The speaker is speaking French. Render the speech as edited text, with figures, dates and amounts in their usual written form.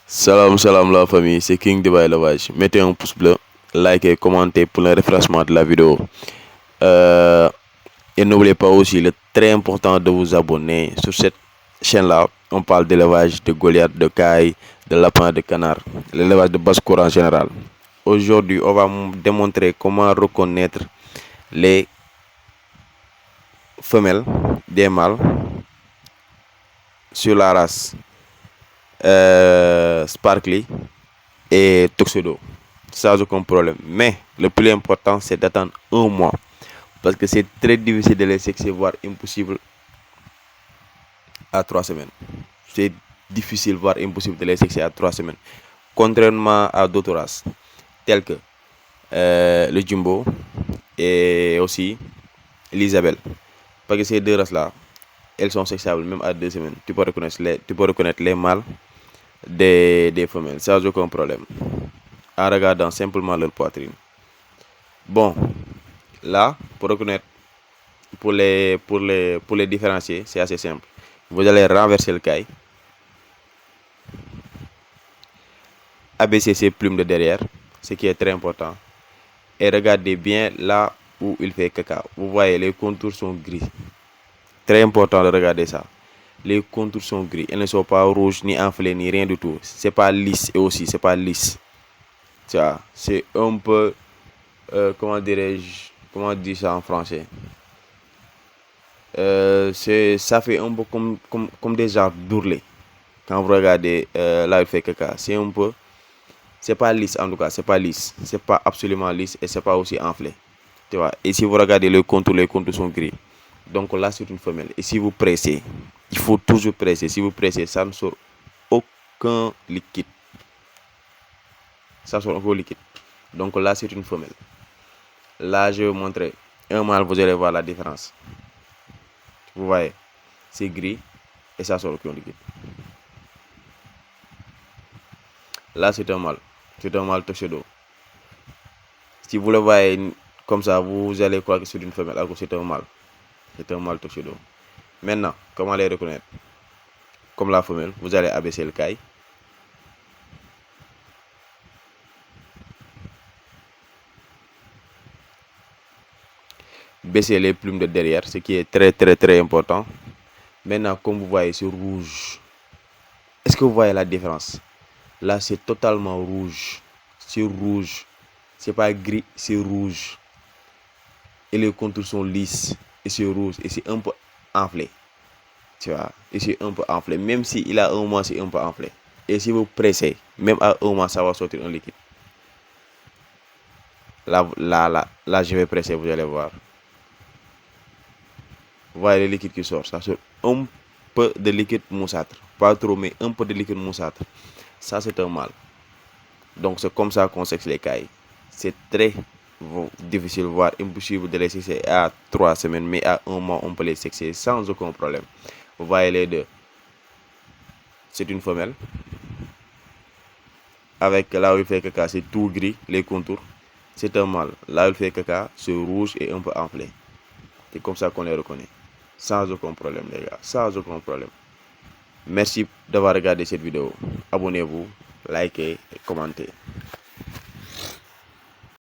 Salam salam la famille, c'est King de Élevage. Mettez un pouce bleu, likez, commentez pour le référencement de la vidéo. Euh, et n'oubliez pas aussi, il est très important de vous abonner sur cette chaîne-là. On parle d'élevage de Goliath, de caille, de lapin, de canard, l'élevage de basse-cour en général. Aujourd'hui, on va démontrer comment reconnaître les femelles des mâles sur la race Sparkly et Tuxedo, sans aucun problème. Mais le plus important, c'est d'attendre un mois. Parce que c'est très difficile de les sexer, voire impossible à 3 semaines. C'est difficile, voire impossible de les sexer à 3 semaines. Contrairement à d'autres races, telles que le Jumbo et aussi l'Isabelle. Parce que ces deux races-là, elles sont sexables même à 2 semaines. Tu peux reconnaître les mâles des femelles sans aucun problème, en regardant simplement leur poitrine. Bon, là, pour reconnaître, pour les différencier, c'est assez simple. Vous allez renverser le caille, abaisser ses plumes de derrière, ce qui est très important, et regardez bien là où il fait caca. Vous voyez, les contours sont gris. Très important de regarder ça. Les contours sont gris. Elles ne sont pas rouges, ni enflées, ni rien du tout. C'est pas lisse, et aussi, c'est pas lisse. Tu vois, c'est un peu, comment dirais-je, comment dire ça en français? Ça fait un peu comme des genres d'ourlets. Quand vous regardez là, il fait caca. C'est un peu, c'est pas lisse en tout cas, c'est pas lisse. C'est pas absolument lisse et c'est pas aussi enflé. Tu vois, et si vous regardez les contours sont gris. Donc là, c'est une femelle. Et si vous pressez, il faut toujours presser. Si vous pressez, ça ne sort aucun liquide. Ça sort aucun liquide. Donc là, c'est une femelle. Là, je vais vous montrer un mâle, vous allez voir la différence. Vous voyez, c'est gris et ça sort aucun liquide. Là, c'est un mâle. C'est un mâle Tuxedo. Si vous le voyez comme ça, vous allez croire que c'est une femelle, alors que c'est un mâle. C'est un mâle Tuxedo. Maintenant, comment les reconnaître? Comme la femelle, vous allez abaisser le caille. Baisser les plumes de derrière, ce qui est très important. Maintenant, comme vous voyez, c'est rouge. Est-ce que vous voyez la différence? Là, c'est totalement rouge. C'est rouge. C'est pas gris, c'est rouge. Et les contours sont lisses. Et c'est rouge. Et c'est un peu enflé. Tu vois, et c'est un peu enflé. Même s'il a un mois, c'est un peu enflé. Et si vous pressez, même à un mois, ça va sortir un liquide. Là, je vais presser, vous allez voir. Vous voyez le liquide qui sort. Ça sort un peu de liquide moussâtre. Pas trop, mais un peu de liquide moussâtre. Ça, c'est un mâle. Donc, c'est comme ça qu'on sexe les cailles. C'est très difficile, voire impossible de les sexer à 3 semaines, mais à un mois, on peut les sexer sans aucun problème. Vous voyez les deux. C'est une femelle. Avec là où il fait caca, c'est tout gris, les contours. C'est un mâle. Là où il fait caca, c'est rouge et un peu enflé. C'est comme ça qu'on les reconnaît. Sans aucun problème, les gars. Sans aucun problème. Merci d'avoir regardé cette vidéo. Abonnez-vous, likez et commentez.